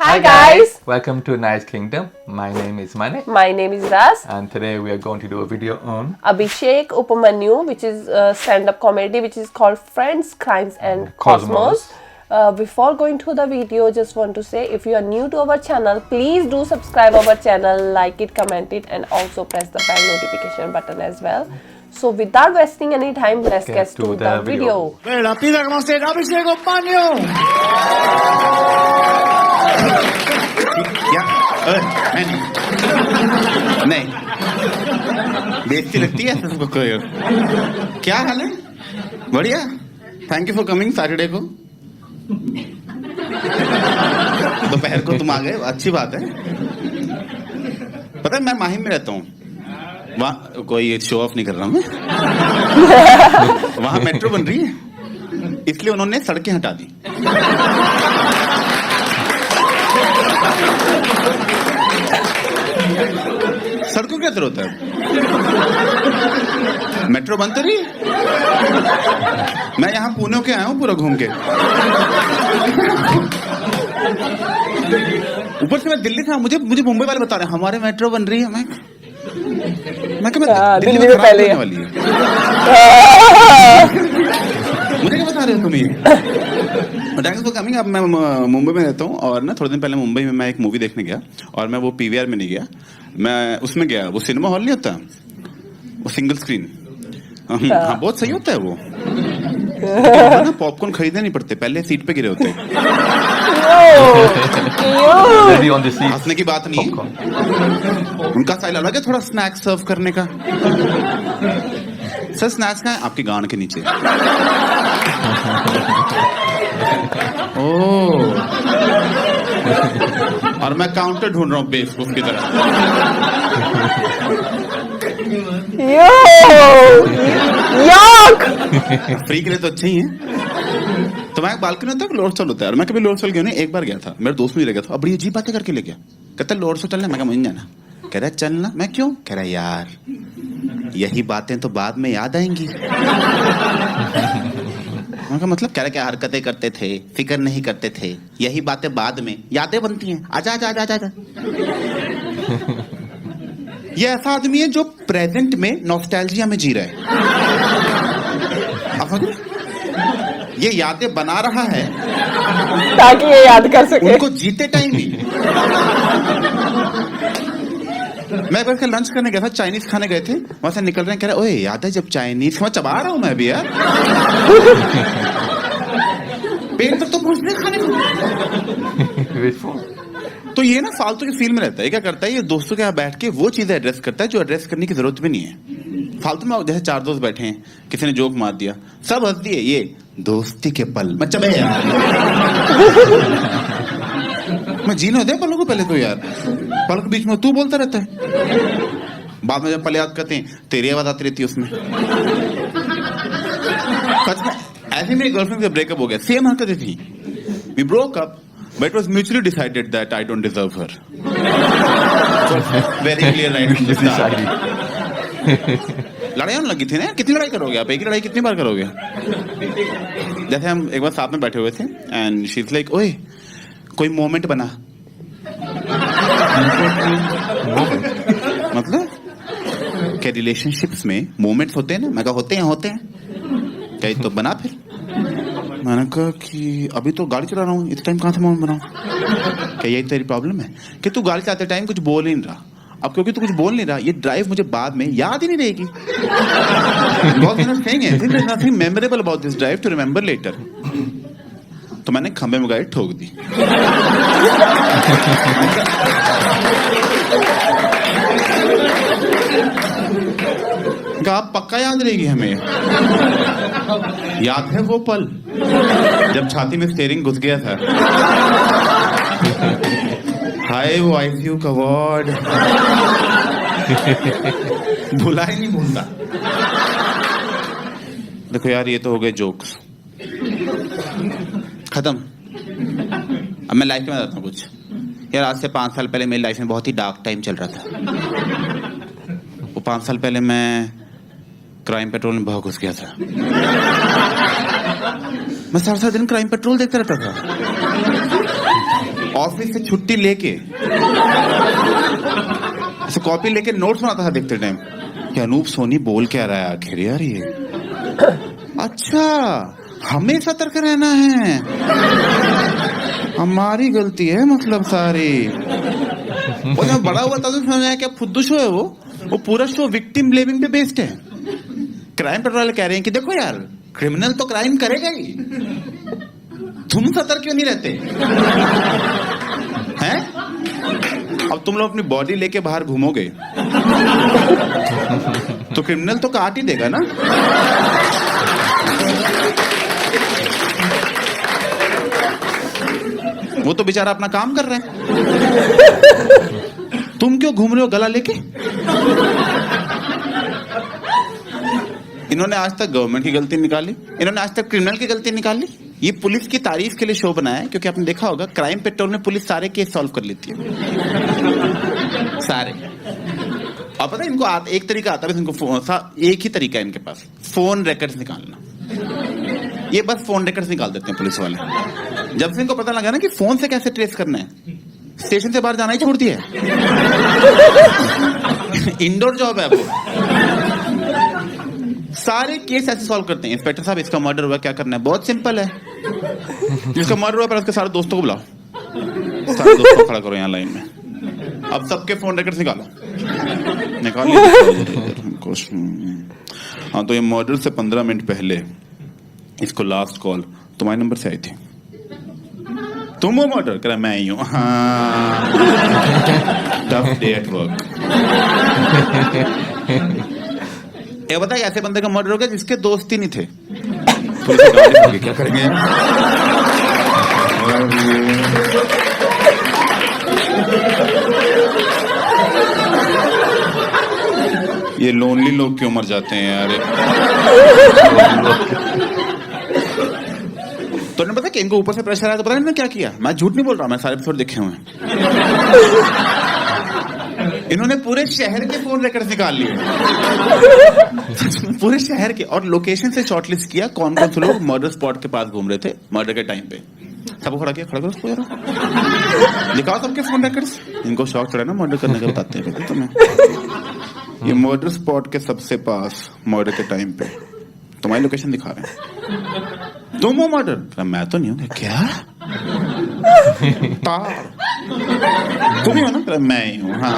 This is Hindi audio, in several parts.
Hi guys! Welcome to Nice Kingdom. My name is Mane. My name is Ras. And today we are going to do a video on Abhishek Upamanyu, which is a stand-up comedy which is called Friends, Crimes and Cosmos. Before going to the video, just want to say if you are new to our channel, please do subscribe our channel, like it, comment it and also press the bell notification button as well. So without wasting any time, let's get to the video. La pida como se Abhishek Upamanyu. क्या नहीं बेइज्जती लगती है सबको कोई क्या हाल है बढ़िया thank you for coming Saturday को दोपहर को तुम आ गए अच्छी बात है पता है मैं माहिम में रहता हूँ वहाँ कोई शो ऑफ नहीं कर रहा मैं वहाँ मेट्रो बन रही है इसलिए उन्होंने सड़कें हटा दी सड़कों क्या जरूरत है मेट्रो बंद तो नहीं मैं यहाँ पुणे के आया हूँ पूरा घूम के ऊपर से मैं दिल्ली था मुझे मुंबई वाले बता रहे हैं हमारे मेट्रो बन रही है मैं दिल्ली में पहले वाली है मुझे क्या बता रहे हो तुम ये थैंक्स फॉर कमिंग। अब मैं मुंबई में रहता हूँ और ना थोड़े दिन पहले मुंबई में मैं एक मूवी देखने गया और मैं वो पीवीआर में नहीं गया मैं उसमें गया वो सिनेमा हॉल नहीं होता वो सिंगल स्क्रीन हाँ बहुत सही होता है वो ना पॉपकॉर्न खरीदने नहीं पड़ते पहले सीट पे गिरे होते हंसने की बात नहीं है उनका स्टाइल अलग है थोड़ा स्नैक्स सर्व करने का सर स्नैक्स का है आपकी गांड के नीचे और मैं काउंटर ढूंढ रहा हूँ बेस उसकी तरह फ्री के लिए तो अच्छे ही है तो मैं बालकनी होता है लोअर होता है और मैं कभी लोअर गया नहीं एक बार गया था मेरे दोस्त भी ले गया था अब बड़ी अजीब बातें करके ले गया कहता लोअर चलना मैं मुझे जाना कह रहा चलना मैं क्यों कह रहा यार यही बातें तो बाद में याद आएंगी उनका मतलब कह रहे क्या हरकतें करते थे फिक्र नहीं करते थे यही बातें बाद में यादें बनती हैं आजा आजा आजा आजा ये ऐसा आदमी है जो प्रेजेंट में नॉस्टैल्जिया में जी रहा है ये यादें बना रहा है ताकि ये याद कर सके उनको जीते टाइम ही मैं एक बार लंच करने गया था चाइनीज खाने गए थे वहां से निकल रहे हैं कह रहे ओए याद है जब चाइनीज मैं चबा रहा हूं मैं भी यार पेट तक तो पहुंचने खाने को तो ये ना फालतू की फील में रहता है क्या करता है ये दोस्तों के यहाँ बैठ के वो चीजें एड्रेस करता है जो एड्रेस करने की जरूरत भी नहीं है फालतू में जैसे चार दोस्त बैठे हैं किसी ने जोक मार दिया सब हंस दिए ये दोस्ती के पल मैं चबे यार मैं जीने दे पलों को पहले तो यार पल के बीच में तू बोलता रहता है बाद में जब पल याद करते हैं तेरी आवाज आती रहती है उसमें सच में ऐसे मेरी गर्लफ्रेंड से ब्रेकअप हो गया सेम हरकतें थी we broke up but it was mutually decided that I don't deserve her very clear right लड़ाई होने लगी थी ना कितनी लड़ाई करोगे आप एक ही लड़ाई कितनी बार करोगे जैसे हम एक बार साथ में बैठे हुए थे एंड शी इज लाइक ओए कोई मोमेंट बना मतलब क्या रिलेशनशिप्स में मोमेंट्स होते हैं ना मैं कहा होते हैं क्या तो बना फिर मैंने कहा कि अभी तो गाड़ी चला रहा हूँ इस टाइम कहाँ से मोमेंट बनाऊं क्या यही तेरी प्रॉब्लम है कि तू गाड़ी चलाते टाइम कुछ बोल ही नहीं रहा अब क्योंकि तू कुछ बोल नहीं रहा ये ड्राइव मुझे बाद में याद ही नहीं रहेगी बहुत memorable about this drive to remember later तो मैंने खंबे में गाड़ी ठोक दी आप पक्का याद रहेगी हमें याद है वो पल जब छाती में स्टीयरिंग घुस गया था हाय वो आईसीयू का वार्ड भुला ही नहीं भूलता देखो यार ये तो हो गए जोक्स खत्म अब मैं लाइफ में बताता हूँ कुछ यार आज से 5 साल पहले मेरी लाइफ में बहुत ही डार्क टाइम चल रहा था वो 5 साल पहले मैं क्राइम पेट्रोल में बहुत घुस गया था मैं सारा दिन क्राइम पेट्रोल देखता रहता था ऑफिस से छुट्टी लेके ऐसे कॉपी लेके नोट्स बनाता था देखते टाइम कि अनूप सोनी बोल क्या रहा है आखिर यार ये। अच्छा, हमें सतर्क रहना है, हमारी गलती है मतलब सारी। वो जब बड़ा हुआ था तो समझ आया क्या फुद्दू शो है वो पूरा शो विक्टिम ब्लेमिंग पे बेस्ड है। क्राइम पेट्रोल वाले कह रहे हैं कि देखो यार, क्रिमिनल तो क्राइम करेगा ही, तुम सतर्क क्यों नहीं रहते हैं? अब तुम लोग अपनी बॉडी लेके बाहर घूमोगे तो क्रिमिनल तो काट ही देगा ना। वो तो बेचारा अपना काम कर रहा है, तुम क्यों घूम रहे हो गला लेके? इन्होंने आज तक गवर्नमेंट की गलती निकाली, इन्होंने आज तक क्रिमिनल की गलती निकाली। ये पुलिस की तारीफ के लिए शो बनाया है, क्योंकि आपने देखा होगा क्राइम पेट्रोल में पुलिस सारे केस सॉल्व कर लेती है, सारे। अब पता है इनको एक तरीका आता है इनको, एक ही तरीका है इनके पास, फोन रिकॉर्ड्स निकालना। ये बस फोन रिकॉर्ड्स निकाल देते हैं पुलिस वाले। जब से इनको पता लगा ना कि फोन से कैसे ट्रेस करना है, स्टेशन से बाहर जाना ही छोड़ दिया है। इंडोर जॉब है वो। सारे केस ऐसे सॉल्व करते हैं। इंस्पेक्टर साहब, इसका मर्डर हुआ, क्या करना है? बहुत सिंपल है, जिसका मर्डर हुआ पर उसके सारे दोस्तों को बुलाओ, सारे दोस्तों को खड़ा करो यहाँ लाइन में। अब सबके फोन रिकॉर्ड्स निकालो, निकाल लिया। हाँ, तो ये मर्डर से 15 मिनट पहले इसको लास्ट कॉल तुम्हारे नंबर से आई थी। तुम वो मर्डर करा? मैं ही हूँ। हाँ, टफ डे एट वर्क। ये बताइए, ऐसे बंदे का मर्डर हो गया जिसके दोस्त ही नहीं थे। क्या करेंगे? ये लोनली लोग क्यों मर जाते हैं यार? तो ने पता कि इनको ऊपर से प्रेशर आया तो पता नहीं क्या किया। मैं झूठ नहीं बोल रहा, मैं सारे एपिसोड देखे हुए हैं। इन्होंने पूरे शहर के फोन रिकॉर्ड्स निकाल लिए, पूरे शहर के, और लोकेशन से शॉर्टलिस्ट किया कौन कौन से लोग मर्डर स्पॉट के पास घूम रहे थे मर्डर के टाइम पे। सबको खड़ा किया, खड़ा करो उसको यार, दिखाओ सबके फोन रिकॉर्ड्स। इनको शौक चढ़ा ना मर्डर करने का, बताते हैं तुम्हें। ये मर्डर स्पॉट के सबसे पास मर्डर के टाइम पे तुम्हारी लोकेशन दिखा रहे हैं। तुम हो मर्डर? मैं तो नहीं हूं। क्या? तुम ही हो ना? मैं ही हूं। हाँ।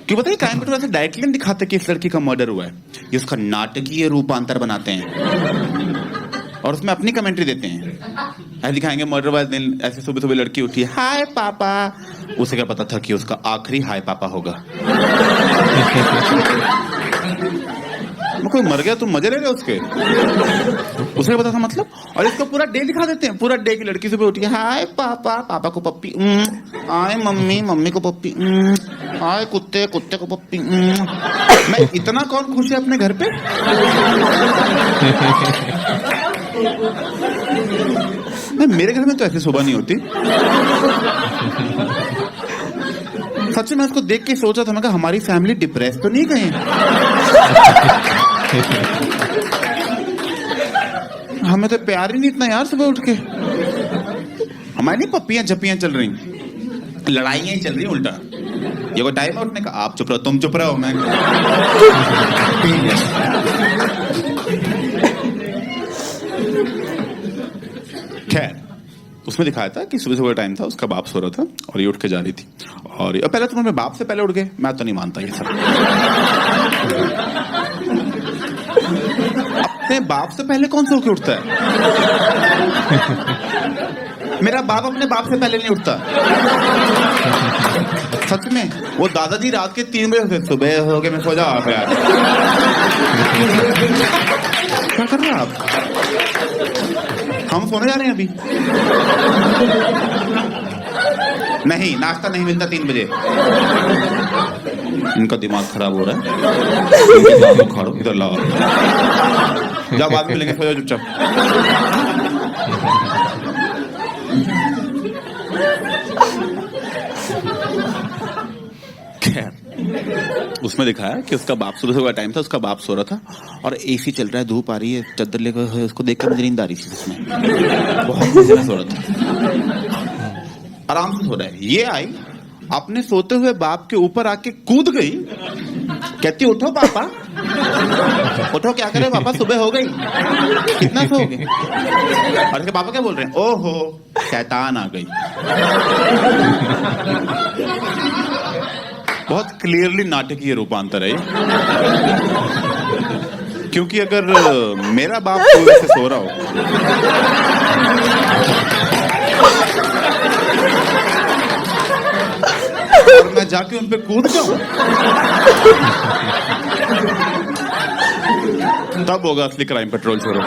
क्यों बताइए, क्राइम पेट्रोल ऐसे डायरेक्टली नहीं दिखाते कि इस लड़की का मर्डर हुआ है। ये उसका नाटकीय रूपांतर बनाते हैं और उसमें अपनी कमेंट्री देते हैं। ऐसे दिखाएंगे मर्डर वाले दिन, ऐसे सुबह सुबह लड़की उठी, हाय पापा। उसे क्या पता था कि उसका आखिरी हाय पापा होगा। कोई मर गया, तुम मजे ले रहे हो उसके, उसे पता था मतलब। और इसको पूरा डे दिखा देते हैं, पूरा डे की लड़की सुबह उठी, हाय पापा, पापा को पप्पी, आए मम्मी, मम्मी को पप्पी, आए कुत्ते, कुत्ते को पप्पी। मैं इतना कौन खुश है अपने घर पे? मेरे घर में तो ऐसी सुबह नहीं होती। सच में उसको देख के सोचा था, मैं कहा हमारी फैमिली डिप्रेस तो नहीं कहीं। हमें तो प्यार ही नहीं इतना यार सुबह उठ के। हमारी नहीं पप्पियां झप्पियां चल रही, लड़ाइयां ही चल रही उल्टा। ये को टाइम उठने का, आप चुप रहो, तुम चुप रहो। मैं खैर, उसमें दिखाया था कि सुबह सुबह टाइम था, उसका बाप सो रहा था और ये उठ के जा रही थी। और पहले तुम अपने बाप से पहले उठ गए, मैं तो नहीं मानता ये सब। अपने बाप से पहले कौन सो के उठता है? मेरा बाप अपने बाप से पहले नहीं उठता। सच में, वो दादाजी रात के 3 बजे होते, सुबह हो गए मैं सो जाओ आप यार। क्या कर रहे हैं आप? हम सोने जा रहे हैं अभी। नहीं, नाश्ता नहीं मिलता 3 बजे। इनका दिमाग खराब हो रहा है। खाड़ो इधर लाओ, जब बाद में मिलेंगे, सो जाओ चुपचाप। खैर, उसमें दिखाया कि उसका बाप सुबह का टाइम था, उसका बाप सो रहा था और एसी चल रहा है, धूप आ रही है, चादर लेकर उसको देखकर मुझे नींद आ रही थी उसमें। बहुत मजे में सो रहा था, आराम से सो रहा है। ये आई अपने सोते हुए बाप के ऊपर आके कूद गई, कहती उठो पापा, उठो, क्या करे पापा, सुबह हो गई, कितना सोओगे? और उसके पापा क्या बोल रहे हैं? ओहो शैतान आ गई। बहुत क्लियरली नाटकीय रूपांतर है ये। क्योंकि अगर मेरा बाप सुबह से सो रहा हो और मैं जाके उन पे कूद जाऊं, तब होगा असली क्राइम पेट्रोल शुरू।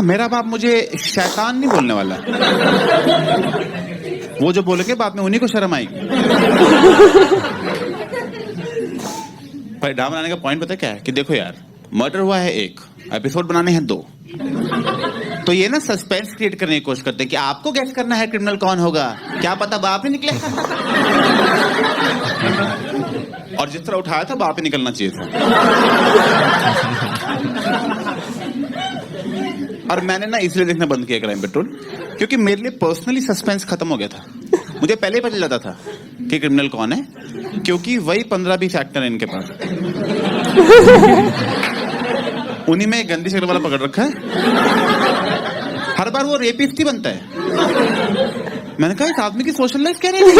मेरा बाप मुझे शैतान नहीं बोलने वाला, वो जो बोलेंगे बाद में उन्हीं को शर्म आएगी। परिणाम बनाने का पॉइंट पता है क्या है? कि देखो यार, मर्डर हुआ है 1, एपिसोड बनाने हैं 2, तो ये ना सस्पेंस क्रिएट करने की कोशिश करते हैं कि आपको गैस करना है क्रिमिनल कौन होगा, क्या पता बाप ही निकले। और जिस तरह उठाया था बाप ही निकलना चाहिए था। और मैंने ना इसलिए देखना बंद किया क्राइम पेट्रोल, क्योंकि मेरे लिए पर्सनली सस्पेंस खत्म हो गया था। मुझे पहले ही पता चल जाता था कि क्रिमिनल कौन है, क्योंकि वही 15-20 एक्टर है इनके पास। उन्हीं में एक गंदी शक्ल वाला पकड़ रखा है, हर बार वो रेपिस्ट ही बनता है। मैंने कहा इस आदमी की सोशल लाइफ क्या रहेगी?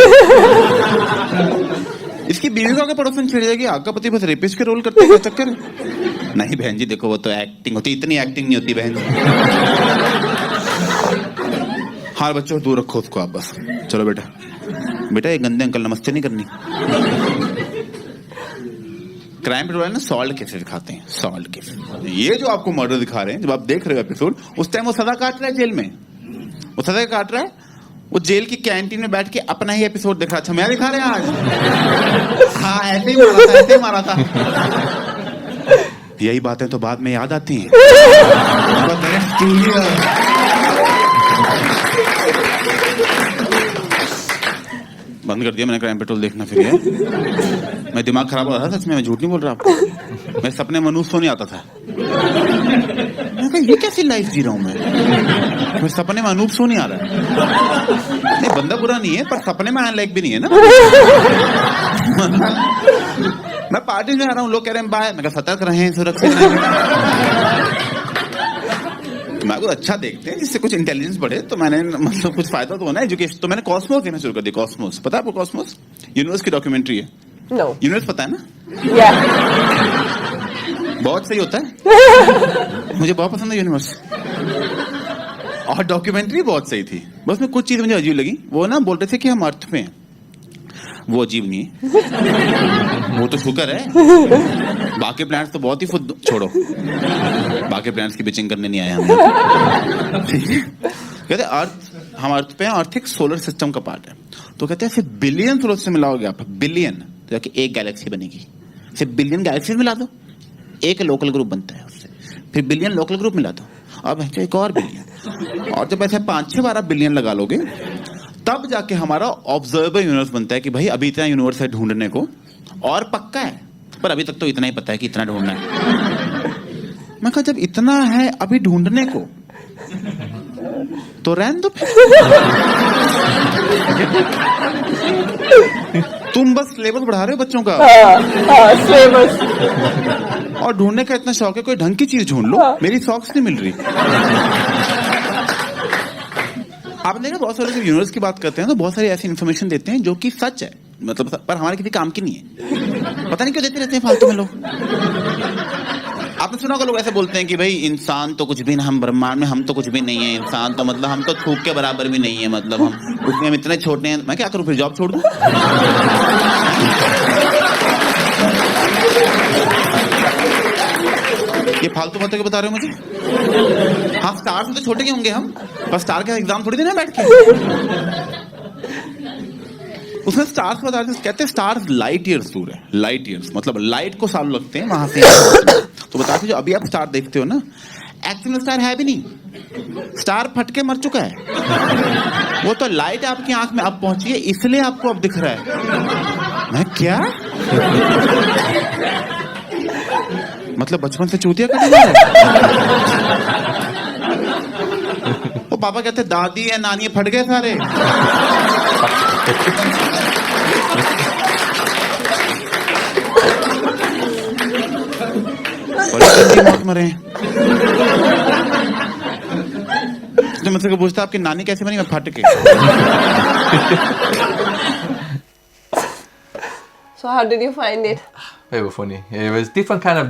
इसकी बीवी को आगे पड़ोसन छिड़ जाएगी, आपका पति बस रेपिस्ट के रोल करते हैं, चक्कर। नहीं बहन जी देखो, वो तो एक्टिंग होती, इतनी एक्टिंग नहीं होती बहन जी। हाँ बच्चों दूर रखो उसको आप बस। चलो बेटा, बेटा ये गंदे अंकल नमस्ते नहीं करनी। क्राइम पेट्रोल ना सॉल्ट केसेस दिखाते हैं, सॉल्ट केसेस। ये जो आपको मर्डर दिखा रहे हैं, जब आप देख रहे हो एपिसोड, उस टाइम वो सजा काट रहा है जेल में, वो सजा काट रहा है, वो जेल की कैंटीन में बैठ के अपना ही एपिसोड दिख रहा। अच्छा मैं दिखा रहे हैं आज? हाँ ऐसे ही मारा था, ऐसे ही मारा था। यही बातें तो बाद में याद आती हैं। बंद कर दिया मैंने क्राइम पेट्रोल देखना फिर। मैं दिमाग खराब हो रहा था सच में, मैं झूठ नहीं बोल रहा आपको। मैं सपने में अनूप सो नहीं आता था। मैं कहा ये कैसी लाइफ जी रहा हूं मैं सपने में अनूप सो नहीं आ रहा है। नहीं बंदा बुरा नहीं है, पर सपने में आने लायक भी नहीं है ना। मैं पार्टी में आ रहा हूँ, लोग कह रहे हैं बाय, मैं कहा सतर्क रहें, सुरक्षित रहें। मैं कुछ अच्छा देखते हैं जिससे कुछ इंटेलिजेंस बढ़े, तो मैंने मतलब कुछ फायदा तो होना है एजुकेशन। तो मैंने कॉस्मोस देखना शुरू कर दिया। कॉस्मोस पता है आपको? कॉस्मोस यूनिवर्स की डॉक्यूमेंट्री है। No. यूनिवर्स पता है ना? Yeah. बहुत सही होता है। मुझे बहुत पसंद है यूनिवर्स, और डॉक्यूमेंट्री बहुत सही थी। बस में कुछ चीज मुझे अजीब लगी। वो ना बोल रहे थे कि हम अर्थ पे हैं, वो अजीब नहीं है, वो तो शुक्र है। बाकी प्लैनेट्स तो बहुत ही खुद छोड़ो, बाकी प्लैनेट्स की बिचिंग करने नहीं आए हम। कहते अर्थ, हम अर्थ पे हैं, अर्थ एक सोलर सिस्टम का पार्ट है। तो कहते हैं फिर बिलियन सोलर सिस्टम मिलाओगे आप, बिलियन, तो जाके एक गैलेक्सी बनेगी। फिर बिलियन गैलेक्सी मिला दो, एक लोकल ग्रुप बनता है उससे। फिर बिलियन लोकल ग्रुप मिला दो, अब एक और बिलियन, और जब ऐसे 5-6-12 बिलियन लगा लोगे, तब जाके हमारा ऑब्जर्वर यूनिवर्स बनता है कि भाई अभी इतना यूनिवर्स है ढूंढने को, और पक्का है, पर अभी तक तो इतना ही पता है कि इतना ढूंढना है। मैं कहा जब इतना है अभी ढूंढने को, तो रहने दो। तुम बस सिलेबस बढ़ा रहे हो बच्चों का। सिलेबस। और ढूंढने का इतना शौक है, कोई ढंग की चीज ढूंढ लो। मेरी सॉक्स नहीं मिल रही। आपने देखा बहुत सारे जब यूनिवर्स की बात करते हैं तो बहुत सारी ऐसी इन्फॉर्मेशन देते हैं जो कि सच है, मतलब पर हमारे किसी काम की नहीं है। पता नहीं क्यों देते रहते हैं फालतू में लोग। आपने सुना होगा लोग ऐसे बोलते हैं कि भाई इंसान तो कुछ भी ना, हम ब्रह्मांड में हम तो कुछ भी नहीं है, इंसान तो मतलब हम तो थूक के बराबर भी नहीं है, मतलब हम उसमें हम इतने छोटे हैं। मैं क्या करूं फिर, जॉब छोड़ दूं? ये फालतू बातें क्यों बता रहे हो मुझे? हाँ स्टार से तो छोटे ही होंगे हम, पर स्टार का एग्जाम थोड़ी देना बैठ के। उसमें स्टार्स बता रहे थे, कहते हैं स्टार्स लाइट ईयर्स दूर है। लाइट ईयर्स मतलब लाइट को सालों लगते हैं वहां से। तो बताते जो अभी आप स्टार देखते हो ना, एक्चुअल स्टार है भी नहीं, स्टार फट के मर चुका है। वो तो लाइट आपकी आंख में अब पहुंची है, इसलिए आपको अब दिख रहा है। मैं क्या मतलब बचपन से चूतिया कर रहा है। वो पापा कहते दादी या नानी फट गए सारे। मौत मरे हैं। तो मुझसे को पूछता आपकी नानी कैसे बनी? मैं फट के। So how did you find it? Very funny. It was different kind of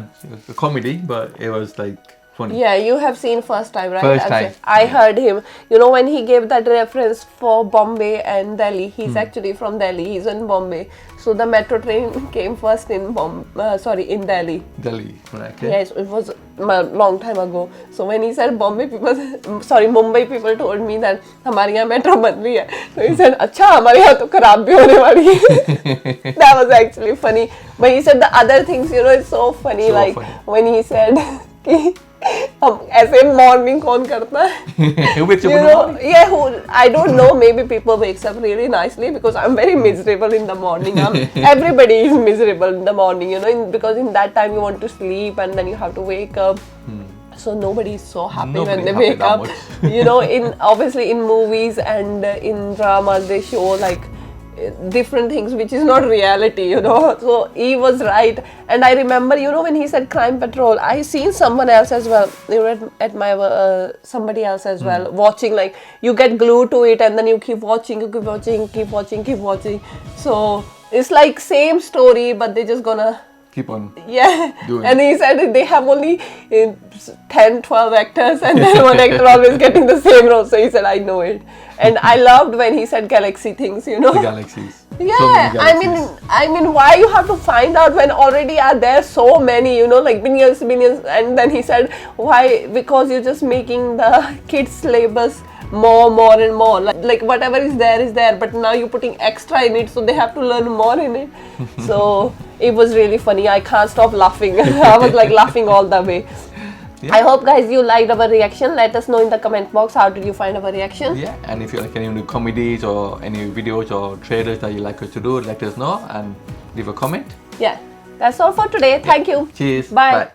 comedy, but it was like funny. Yeah, you have seen first time, right? First time. I heard him. You know, when he gave that reference for Bombay and Delhi, he's actually from Delhi. He's in Bombay. So the metro train came first in in Delhi. Delhi, right? Okay. Yes, it was a long time ago. So when he said Bombay people, Mumbai people told me that हमारे यहाँ metro बन रही है. So he said, अच्छा हमारे यहाँ तो खराब भी होने वाली है. That was actually funny. But he said the other things, you know, it's so funny. So like funny. when he said कि हम ऐसे मॉर्निंग कौन करता है? Who wakes up You in the know, morning? yeah, I don't know. Maybe people wakes up really nicely because I'm very miserable in the morning. Everybody is miserable in the morning, you know, because in that time you want to sleep and then you have to wake up. So nobody is so happy Nobody when they happy wake that up. much. You know, obviously in movies and in dramas they show like different things which is not reality, you know. So he was right. And I remember, you know, when he said Crime Patrol, I seen someone else as well. They were at my somebody else as well watching. Like you get glued to it and then you keep watching, keep watching. So it's like same story, but they just gonna Keep on. yeah. Doing. And he said they have only 10-12 actors and then one actor always getting the same role. So he said I know it. And I loved when he said galaxy things, you know. The galaxies. So Yeah, many galaxies. I mean, why you have to find out when already are there so many, you know, like billions, and then he said, why? Because you're just making the kids' syllabus more and more. Like whatever is there, but now you're putting extra in it, so they have to learn more in it. So it was really funny. I can't stop laughing. I was like laughing all the way. Yeah. I hope guys you liked our reaction. Let us know in the comment box how did you find our reaction. Yeah, and if you like any new comedies or any videos or trailers that you like us to do, let us know and leave a comment. Yeah, that's all for today. Thank you. Cheers. Bye. Bye.